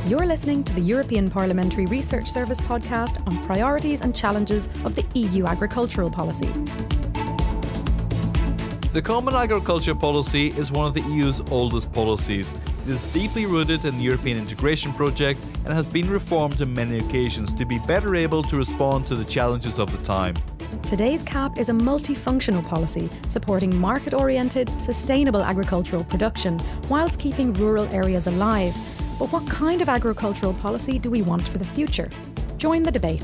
You're listening to the European Parliamentary Research Service podcast on priorities and challenges of the EU agricultural policy. The Common Agriculture Policy is one of the EU's oldest policies. It is deeply rooted in the European integration project and has been reformed on many occasions to be better able to respond to the challenges of the time. Today's CAP is a multifunctional policy supporting market-oriented, sustainable agricultural production whilst keeping rural areas alive. But what kind of agricultural policy do we want for the future? Join the debate.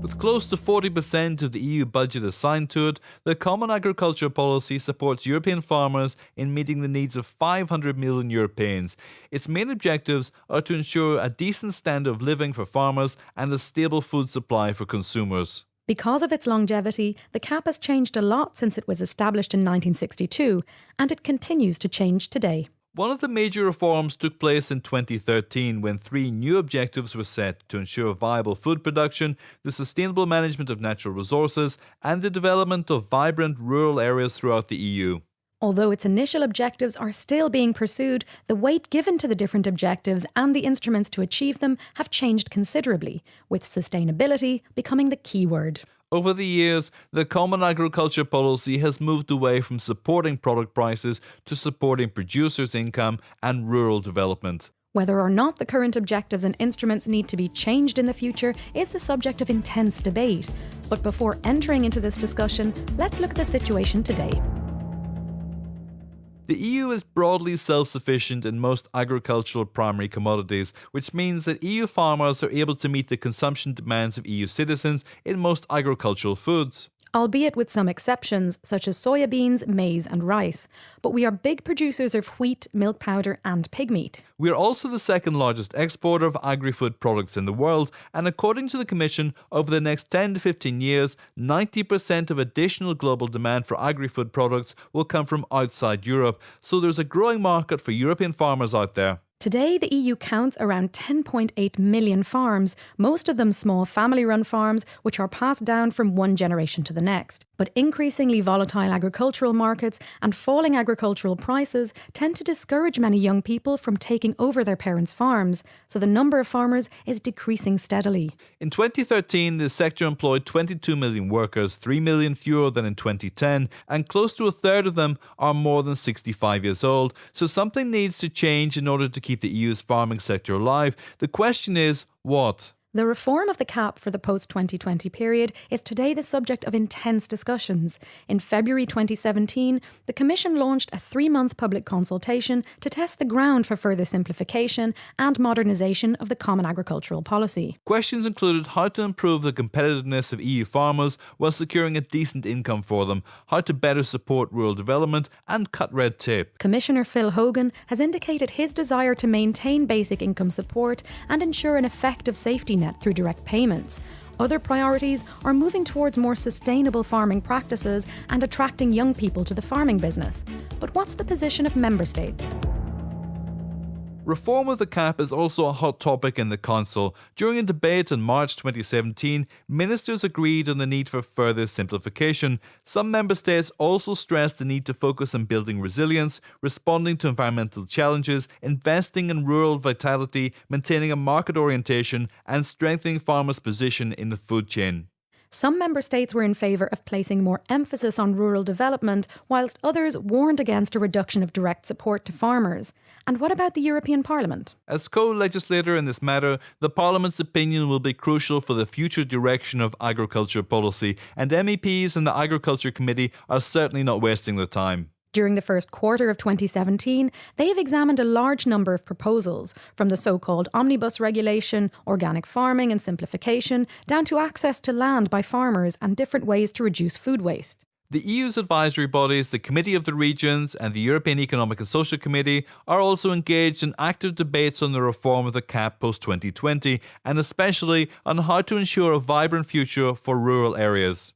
With close to 40% of the EU budget assigned to it, the Common Agriculture Policy supports European farmers in meeting the needs of 500 million Europeans. Its main objectives are to ensure a decent standard of living for farmers and a stable food supply for consumers. Because of its longevity, the CAP has changed a lot since it was established in 1962, and it continues to change today. One of the major reforms took place in 2013 when 3 new objectives were set to ensure viable food production, the sustainable management of natural resources, and the development of vibrant rural areas throughout the EU. Although its initial objectives are still being pursued, the weight given to the different objectives and the instruments to achieve them have changed considerably, with sustainability becoming the key word. Over the years, the Common Agriculture Policy has moved away from supporting product prices to supporting producers' income and rural development. Whether or not the current objectives and instruments need to be changed in the future is the subject of intense debate. But before entering into this discussion, let's look at the situation today. The EU is broadly self-sufficient in most agricultural primary commodities, which means that EU farmers are able to meet the consumption demands of EU citizens in most agricultural foods. Albeit with some exceptions, such as soya beans, maize and rice. But we are big producers of wheat, milk powder and pig meat. We are also the second largest exporter of agri-food products in the world, and according to the Commission, over the next 10 to 15 years, 90% of additional global demand for agri-food products will come from outside Europe, so there's a growing market for European farmers out there. Today, the EU counts around 10.8 million farms, most of them small family-run farms, which are passed down from one generation to the next. But increasingly volatile agricultural markets and falling agricultural prices tend to discourage many young people from taking over their parents' farms, so the number of farmers is decreasing steadily. In 2013, the sector employed 22 million workers, 3 million fewer than in 2010, and close to a third of them are more than 65 years old, so something needs to change in order to keep the EU's farming sector alive. The question is, what? The reform of the CAP for the post-2020 period is today the subject of intense discussions. In February 2017, the Commission launched a 3-month public consultation to test the ground for further simplification and modernisation of the Common Agricultural Policy. Questions included how to improve the competitiveness of EU farmers while securing a decent income for them, how to better support rural development and cut red tape. Commissioner Phil Hogan has indicated his desire to maintain basic income support and ensure an effective safety net through direct payments. Other priorities are moving towards more sustainable farming practices and attracting young people to the farming business. But what's the position of member states? Reform of the CAP is also a hot topic in the Council. During a debate in March 2017, ministers agreed on the need for further simplification. Some member states also stressed the need to focus on building resilience, responding to environmental challenges, investing in rural vitality, maintaining a market orientation, and strengthening farmers' position in the food chain. Some member states were in favour of placing more emphasis on rural development, whilst others warned against a reduction of direct support to farmers. And what about the European Parliament? As co-legislator in this matter, the Parliament's opinion will be crucial for the future direction of agriculture policy, and MEPs in the Agriculture Committee are certainly not wasting their time. During the first quarter of 2017, they have examined a large number of proposals, from the so-called omnibus regulation, organic farming and simplification, down to access to land by farmers and different ways to reduce food waste. The EU's advisory bodies, the Committee of the Regions and the European Economic and Social Committee are also engaged in active debates on the reform of the CAP post-2020 and especially on how to ensure a vibrant future for rural areas.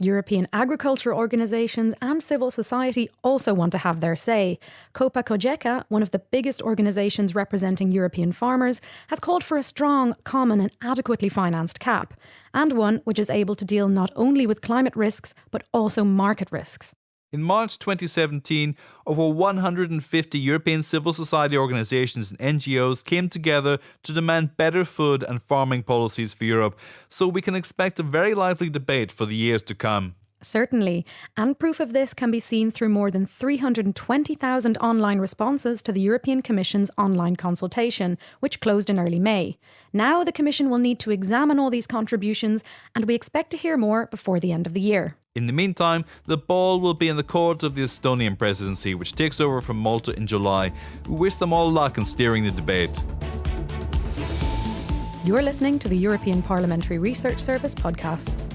European agriculture organisations and civil society also want to have their say. Copa Cogeca, one of the biggest organisations representing European farmers, has called for a strong, common and adequately financed CAP, and one which is able to deal not only with climate risks but also market risks. In March 2017, over 150 European civil society organisations and NGOs came together to demand better food and farming policies for Europe, so we can expect a very lively debate for the years to come. Certainly, and proof of this can be seen through more than 320,000 online responses to the European Commission's online consultation, which closed in early May. Now the Commission will need to examine all these contributions, and we expect to hear more before the end of the year. In the meantime, the ball will be in the court of the Estonian presidency, which takes over from Malta in July. We wish them all luck in steering the debate. You're listening to the European Parliamentary Research Service podcasts.